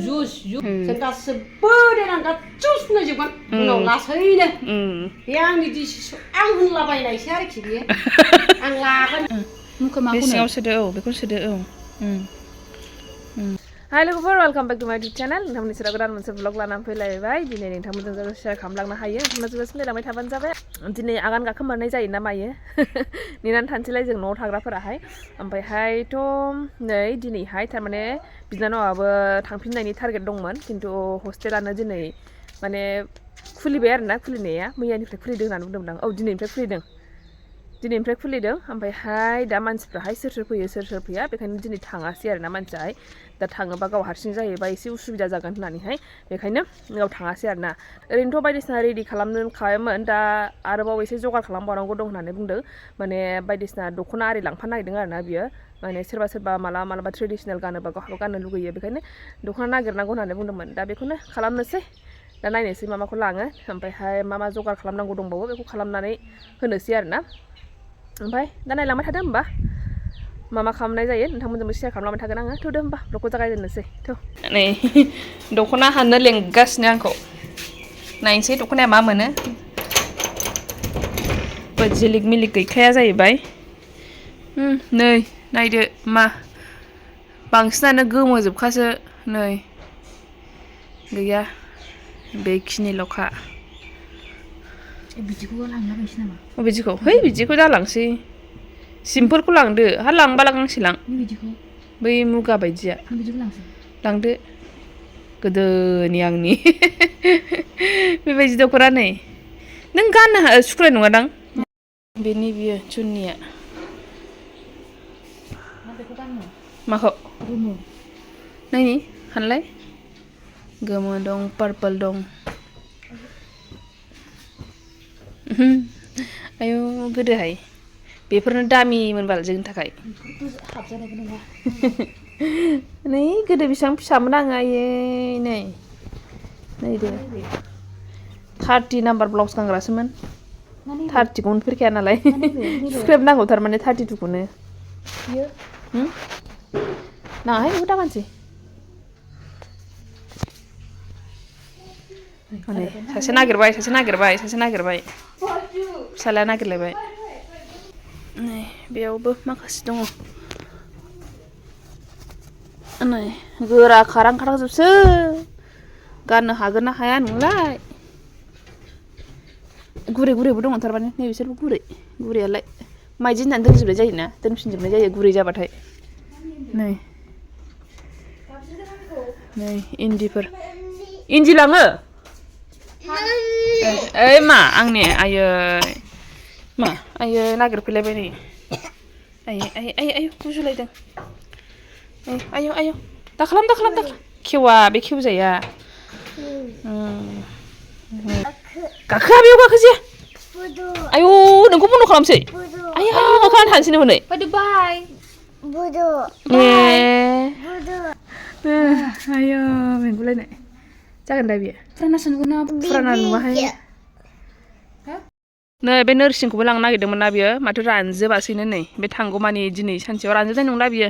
Juice जों गासिबो देनां गासिबो सुनायजोबगोन उनाव लासैनो बे आंनि डिसिसन आं होनलाबायनायसो आरोखि बेयो आं लागोन बे सिङाव सोदो औ बेखौ सोदो औ हाय लोगोफोर वेलकाम बेक टु माय इउटुब चेनेल नोंथांमोननि सेराव गोदान मोनसे ब्लग लानानै फैलायबाय दिनै नोंथांमोनजों शेयार खालामलांनो हायो नोंथांमोनजों सोलिलांबाय थाबानो जाबाय दिनै आगान गाखोमोरनाय जायो ना मायो नेनानै थानोसैलाय जों न'आव थाग्राफोराहाय ओमफ्रायहायथ' नै दिनैहाय थारमाने बिनानावाबो थांफिननायनि टारगेट दंमोन खिन्थु हस्टेलानो दिनै माने खुलिबाय आरोना खुलिनाया मैयानिफ्राय खुलिदों होननानै बुंदोंमोन आं औ दिनैनिफ्राय खुलिदों ओमफ्रायहाय दा मानसिफ्राहाय सोर सोर फैयो सोर सोर फैया बेखायनो दिनै थाङासै आरोना मानसियाहाय दा थाङोबा गाव हारसिं जायोबा एसे उसुबिदा जागोन होननानैहाय बेखायनो गाव थाङासै आरोना ओरैनोथ' बायदिसिना रेडि खालामोमोन दा आरोबाव एसे जगार खालामबावनांगौ दं होननानै बुंदों माने बायदिसिना दख'ना आरि लांफानो नागिरदों आरोना बियो माने सोरबा मालाबा ट्रेडिसनेल गानोबा गावहाबो गाननो लुगैयो बेखायनो दख'ना नागिरनांगौ होननानै बुंदोंमोन दा बेखौनो खालामनोसै दा नायनोसै माखौ लाङो ओमफ्रायहाय मा जगार खालामनांगौ दंबावो बेखौ खालामनानै होनोसै आरोना ओमफ्राय दा नायलांबाय थादो होमबा मा खालामनाय जायो नोंथांमोनजोंबो शेयार खालामलांबाय थागोन आङो थौदो होमबा ब्लगखौ जागायजेननोसै नै दख'ना हाननो लेंगासिनो आंखौ नायनोसै दख'नाया मा मोनो जिलिक मिलिक गैखाया जाहैबाय नै नायदो मा बांसिनानो गोमोजोबखासो नै गैया बेखिनिल'खा बिदिखौ लांलाबायसै नामा बिदिखौ है बिदिखौ दालांसै सिम्पोलखौ लांदो हा लांबाला गांसे लां बै मुगा बायदिया लांदो गोदोनि आंनि बेबायदि दख'ना नै नों गाननो सुखुनाय नङादां बेनि बियो चुन्निया माखौ नायनि हानलाय गोमो दं पार्पल दं आयौ गोदोहाय बेफोरनो दामिमोनबाल जोंनि थाखाय नै गोदो बेसेबां फिसामोन आङो आयै नै नायदो 30 नाम्बार ब्लाउस गानग्रासोमोन 30खौ मोनफेरखाया नालाय सुख्रेबनांगौ थारमाने 32खौनो नाङाहाय बेखौ दागानसै सासे नागिरबाय फिसालाया नागिरलायबाय नै बेयावबो माखासे दङ नै गोरा खारांजोबसो गाननो हागोन ना हाया नोंलाय गुरैबो दङ थारमाने नै बिसोरबो गुरैयालाय माइदि होननानै दोनफिनजोबनाय जायो गुरै जाबाथाय नै इन्दि लाङो ओइ मा आंनि आयै मा आयै नागिरफैलायबाय नै आयै गुजुलायदों आयौ दाखालाम खेवा बे खेवजाया गाखोआ बेयाव गाखोजाया आयौ नोंखौ बन्द' खालामसै आया गाखोनानै थानोसै हनै आयौ मेंगुलायनाय जागोन दा बियो फुराना नुवाहाय नै बे नोरसिंखौबो लांनो नागिरदोंमोन ना बियो माथो रानजोबासैनो नै बे थांगौमानि दिनै सानसेयाव रानजोबनाय नंला बियो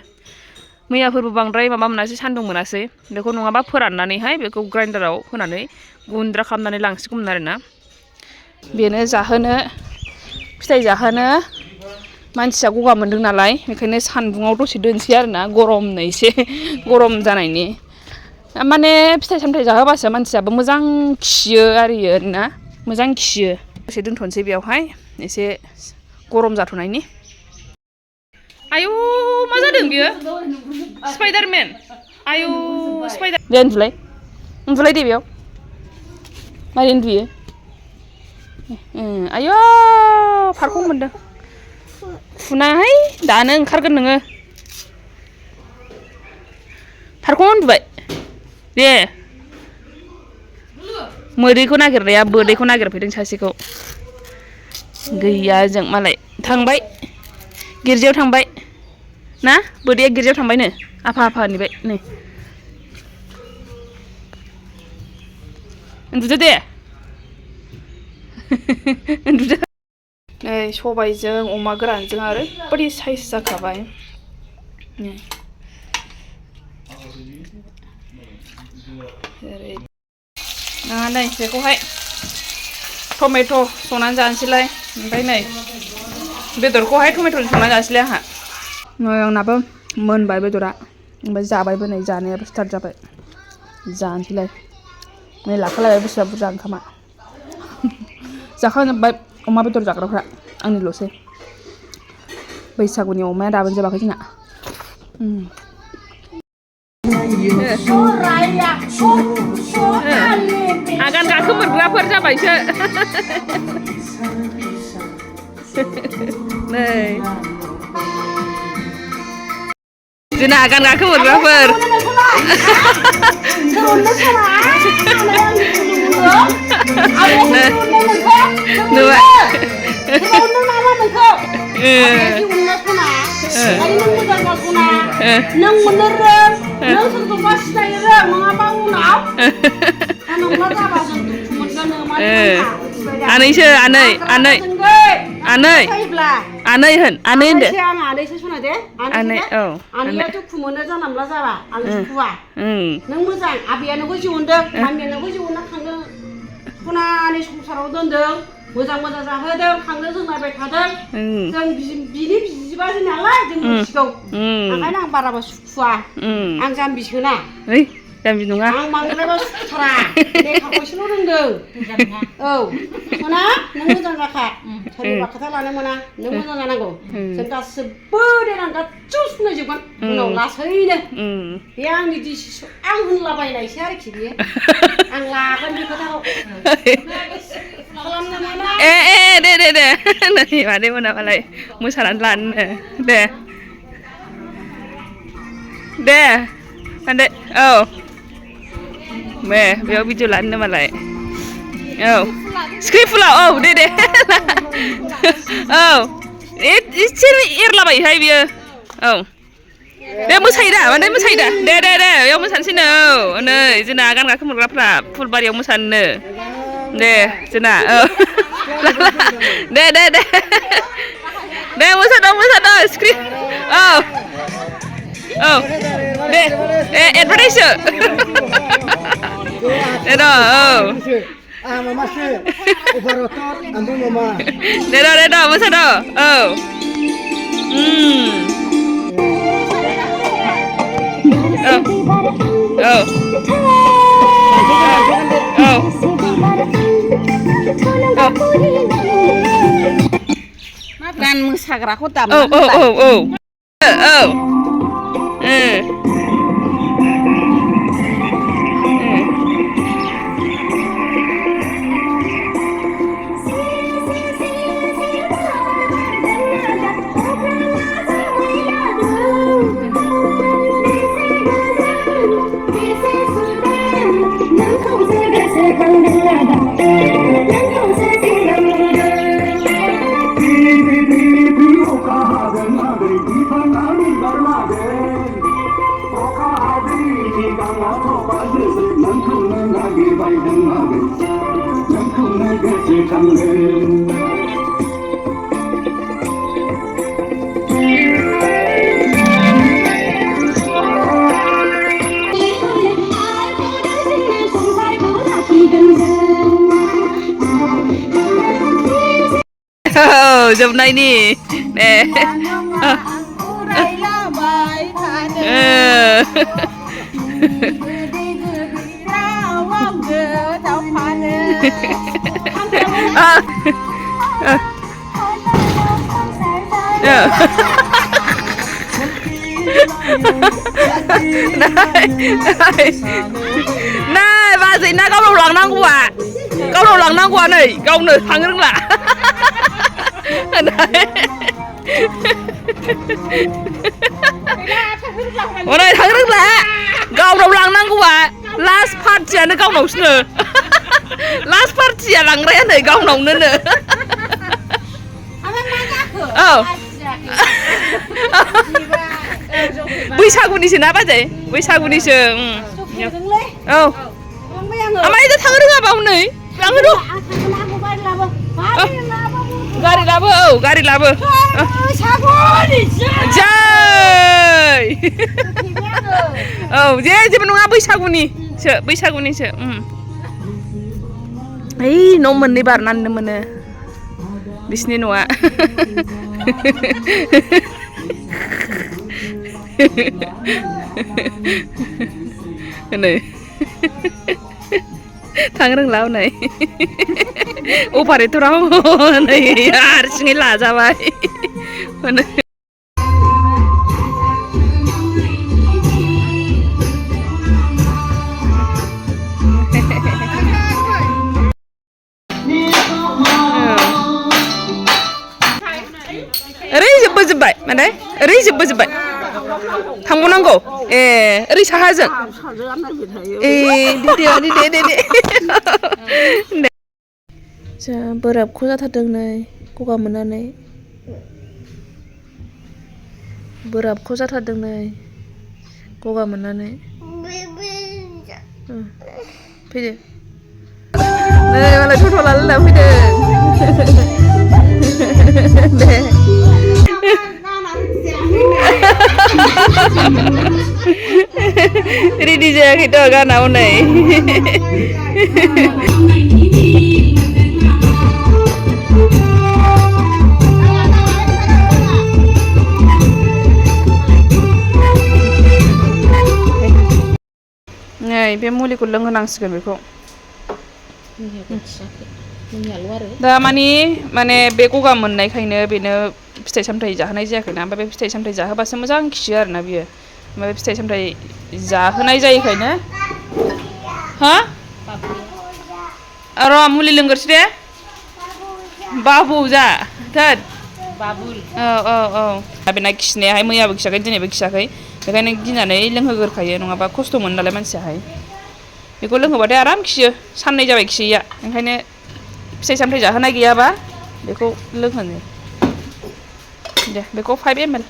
मैयाफोरबो बांद्राय माबा मोनासै सान्दुं मोनासै बेखौ नङाबा फोराननानैहाय बेखौ ग्राइन्डाराव होनानै गुन्द्रा खालामनानै लांसिगौमोन आरोना बेनो फिथाइ जाहोनो मानसिया गगा मोनदों नालाय बेखायनो सान्दुङाव दसे दोनसै आरोना गरमनो एसे गरम जानायनि माने फिथाइ सामथाइ जाहोबासो मानसियाबो मोजां खियो आरियो ना मोजां खियो दसे दोनथ'नोसै बेयावहाय एसे गरम जाथ'नायनि आयौ मा जादों बियो स्पाइडारमेन आयौ दे उन्दुलाय दे बेयाव मारै उन्दुयो आयौ फारखं मोनदों फुनाहाय दानो ओंखारगोन नोङो फारखं उन्दुबाय दे मोदैखौ नागिरफैदों सासेखौ गैया जों मालाय थांबाय गिर्जायाव थांबाय ना बोदैया गिर्जायाव थांबायनो आफानिबाय नै उन्दुदो दे उन्दुदो नै सबायजों अमा गोरानजों आरो ओरैबायदि साइज जाखाबाय नै बेखौहाय टमेट' संनानै जानोसैलाय ओमफ्राय नै बेदरखौहाय टमेट'जों संनानै जानोसैलाय आंहा नै आंनाबो मोनबाय बेदरा ओमफ्राय जाबायबो नै जानायाबो स्टार्ट जाबाय जानोसैलाय नै लाखालायबाय बेसेबा बुरजा ओंखामा जाखांजोब्बाय अमा बेदर जाग्राफ्रा आंनिल'सै बैसागुनि अमाया दाबो जोबाखै जोंना आगान गाखोमोनग्राफोर जाबायसो नै जोंना आगान गाखोमोनग्राफोर आनैसो आनै आनै आनै आनै होन आनै होनदो आं आनैसो सना दे आनै औ आनैया दुखु मोनो जानला जाबा आं सुखुवा नों मोजां आबैया नोंखौ जिउनदों मामिया नोंखौ जिउना खांदों खनानि संसाराव दोनदों मोजां मोजां जाहोदों खांदों जों नायबाय थादों जों बिनि बिबाजै नालाय जों मिथिगौ ओंखायनो आं बाराबा सुखुवा आं जाम्बिसोना जाम्बि नङा आं बांद्रायबा सुखुथारा लेखाखौ एसेल' रोंदों औ सना नों मोजां जाखा सोरनिबा खोथा लानो मोना नों मोजां जानांगौ जों गासिबो देनां गासिबो सुनायजोबगोन उनाव लासैनो बे आंनि डिसिसन आं होनलाबायनायसो आरोखि बेयो आं लागोन बे खोथाखौ खालामनो मोना दे नै मादै मोना मालाय मोसानानै लानो दे मादै औ बे बेयाव भिडिअ लानो मालाय औ स्क्रिप्टफुलाव औ दे औ एसे एरलाबायोहाय बियो औ दे मोसायो दा मादै मोसायो दा दे बेयाव मोसानोसैनो औ नै जोंना आगान गाखोमोनग्राफ्रा फुलबारियाव मोसानो दे जोंना औ दे मोसादो स्क्रिप्ट औ औ दे एडभार्टाइजसो दे औ दे मोसादो औ गान मोसाग्राखौ औ दामनानै जोबनायनि दे नै बाजैना गावनाव लांनांगौआ नै गावनो थांनो रोंला हनै थांनो रोंला गावनाव लांनांगौआ लास्ट पार्टियानो गावनावसोनो लास्ट पार्टिया लांग्राया नै गावनावनो औ बैसागुनिसो ना बाजै बैसागुनिसो औ ओमफ्राय थांनो रोङाबा हनै लाङो र' गारि लाबो औ गारि लाबो जै औ जेबो नङा बैसागुनिसो ओइ न' मोननै बारनानैनो मोनो बिसिनि न'आ नै थांनो रोंला हनै अपारेटराव नै हारसिङै लाजाबाय ओरै जोब्बाय माने ओरै जोब्बाय थांबावनांगौ ए ओरै साहाजों ए दे जा बोराबखौ जाथारदों नै गगा मोननानै बोराबखौ जाथारदों नै गगा मोननानै फैदो नै मालाय टट' लालायना फैदों दे रेडि जायाखैथ' गाना हनै नै बे मुलिखौ लोंहोनांसिगोन बेखौ दा माने बे गगा मोननायखायनो बेनो फिथाइ सामथाइ जाहोनाय जायाखैना ओमफ्राय बे फिथाइ सामथाइ जाहोबासो मोजां खियो आरोना बियो ओमफ्राय फिथाइ सामथाइ जाहोनाय जायैखायनो हा र' मुलि लोंगोरसै दे बाबु जा थोद औ बेना खिनायाहाय मैयाबो खियाखै दिनैबो खियाखै बेखायनो गिनानै लोंहोगोरखायो नङाबा खस्थ' मोनो नालाय मानसियाहाय बेखौ लोंहोबाथाय आराम खियो साननै जाबाय खियैया ओंखायनो फिथाइ सामथाइ जाहोनाय गैयाबा बेखौ लोंहोनो दे बेखौ 5 ml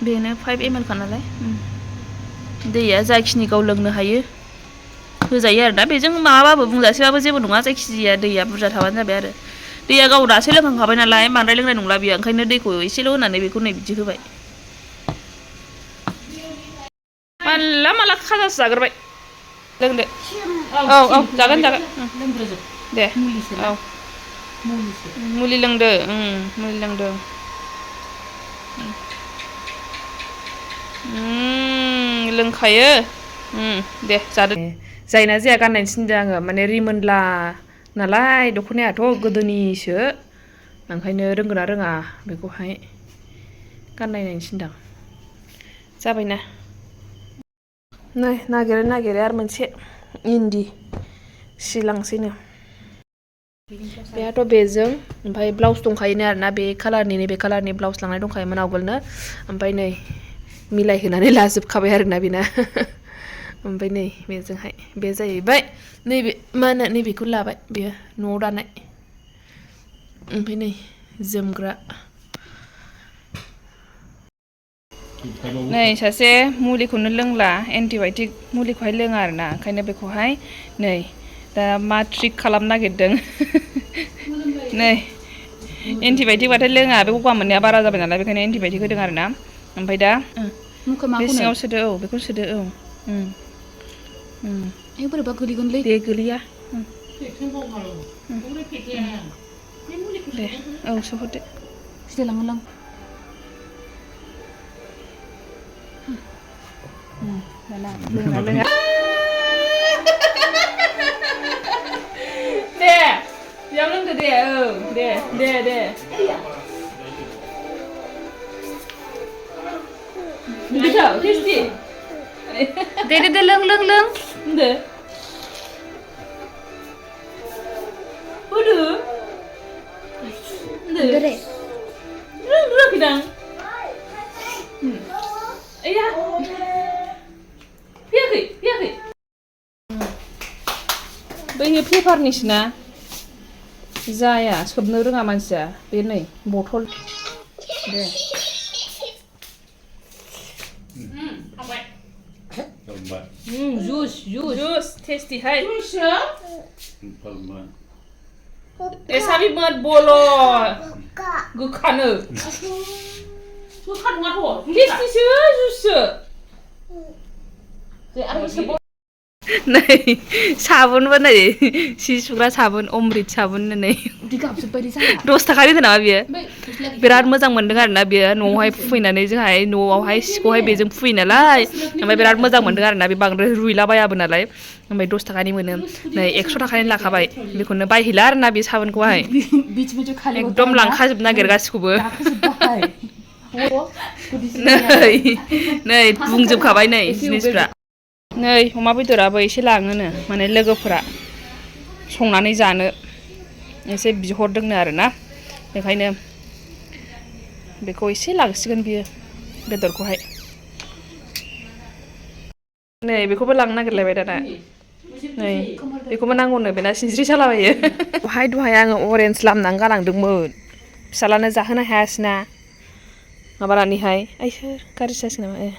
बेनो 5 ml खा नालाय दैया जाखिनि गाव लोंनो हायो होजायो आरोना बेजों माबाबाबो बुंजासेबाबो जेबो नङा जायखिजाया दैया बुरजा थाबानो जाबाय आरो दैया गाव दासो लोंखांखाबाय नालाय बांद्राय लोंनाय नंला बियो ओंखायनो दैखौ एसेल' होनानै बेखौ नै बिदि होबाय माला खाजासो जाग्रोबाय लोंदो औ जागोन दे औ मुलि लोंदो मुलि लोंदो लोंखायो दे जादो जायना जाया गाननायनो थिनदों आङो माने रिमोनला नालाय दख'नायाथ' गोदोनिसो ओंखायनो रोंगोना रोङा बेखौहाय गाननायनायनो थिनदां जाबायना नै नागिरो आरो मोनसे इन्दि सिलांसैनो बेहाथ' बेजों ओमफ्राय ब्लाउस दंखायोनो आरोना बे कालारनि नैबे कालारनि ब्लाउस लांनाय दंखायोमोन आवगोलनो ओमफ्राय नै मिलायहोनानै लाजोबखाबाय आरोना बेना ओमफ्राय नै बेजोंहाय बे जाहैबाय नैबे मा होनो नैबेखौ लाबाय बेयो न'आव दानाय ओमफ्राय नै जोमग्रा नै सासे मुलिखौनो लोंला एन्टिबायटिक मुलिखौहाय लोङा आरोना ओंखायनो बेखौहाय नै दा मा ट्रिक खालामनो नागिरदों नै एन्टिबायटिकबाथाय लोङा बे गगा मोननाया बारा जाबाय नालाय बेखायनो एन्टिबायटिक होदों आरोना ओमफ्राय दा बे सिङाव सोदो औ बेखौ सोदो औ बोरैबा गोलैगोनलै दे गोलैया दे औ सोहरदो सिदालाङो लोङा दे बेयाव लोंदो दे औ दे गोथाव टेस्टि दे लों होनदो होदो रोङाखैदां ओइया फैयाखै बैयो पेपारनिसोना जाया सोबनो रोङा मानसिया बे नै बथल दे जुस टेस्टी है जुइसो Palma. एसाबि मत बोलो गोखानो गोखा नङाथ' टेस्टिसो जुससो आरो एसे नै साबुनबो नै सि सुग्रा साबुन अमृत साबुन नै उदै गाबजोब्बाय जाला 10 थाखानि होदों नामा बियो बिराद मोजां मोनदों आरोना बियो न'आवहाय फुफैनानै जोंहाय न'आवहाय सिखौहाय बेजों फुयो नालाय ओमफ्राय बिराद मोजां मोनदों आरोना बे बांद्राय रुइलाबायाबो नालाय ओमफ्राय 10 थाखानि मोनो नै 100 थाखानि लाखाबाय बेखौनो बायहैला आरोना बे साबुनखौहाय बीच में जो खाली एकदम लांखाजोबनो नागिर गासिखौबो नै बुंजोबखाबाय नै जिनिसफ्रा नै अमा बेदराबो एसे लाङोनो माने लोगोफोरा संनानै जानो एसे बिहरदोंनो आरोना बेखायनो बेखौ एसे लांसिगोन बियो बेदरखौहाय नै बेखौबो लांनो नागिरलायबाय दाना नै बेखौबो नांगौनो बेना सिनस्रि सालाबायो दहाय आङो अरेन्ज लामनानै गालांदोंमोन फिसालानो जाहोनो हायासैना माबानानैहाय आइसो गाज्रि जासिगोन नामा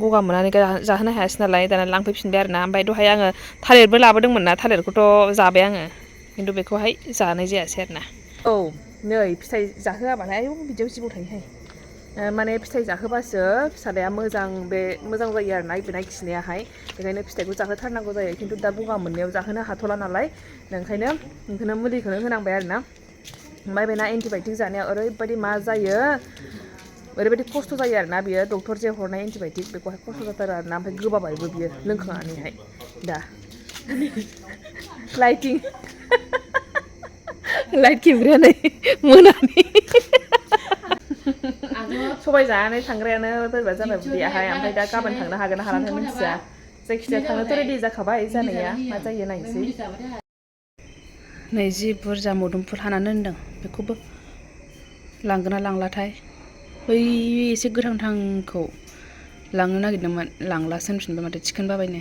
गगा मोननानै जाहोनो हायासै नालाय दाना लांफैफिनबाय आरोना ओमफ्राय दहाय आङो थालिरबो लाबोदोंमोन ना थालिरखौथ' जाबाय आङो खिन्थु बेखौहाय जानाय जायासै आरोना औ नै फिथाइ जाहोआबालाय आयौ बिदियाव जिबौ थायोहाय माने फिथाइ जाहोबासो फिसालाया मोजां जायो आरोना बेना खिनायाहाय बेखायनो फिथाइखौ जाहोथारनांगौ जायो खिन्थु दा गगा मोननायाव जाहोनो हाथ'ला नालाय ओंखायनो मुलिखौनो होनांबाय आरोना ओमफ्राय बेना एन्टिबायटिक जानाया ओरैबायदि मा जायो ओरैबायदि खस्थ' जायो आरोना बियो डक्टर जे हरनाय एन्टिबायटिक बेखौहाय खस्थ' जाथारो आरोना ओमफ्राय गोबाबायबो बियो लोंखांनानैहाय दा लाइट खेबग्राया नै मोनानि सबाय जानानै थांग्रायानो बोरैबा जाबाय बिदियाहाय ओमफ्राय दा गाबोन थांनो हागोन ना हालाथाय मिथिया जायखिजाया थांनोथ' रेडि जाखाबाय जानाया मा जायो नायनोसै नै जि बुरजा मोदोमफुल हानानै दोनदों बेखौबो लांगोन ना लांलाथाय बै एसे गोथांखौ लांनो नागिरदोंमोन लांलासो होनफिनबाय माथो थिखोन बाबायनो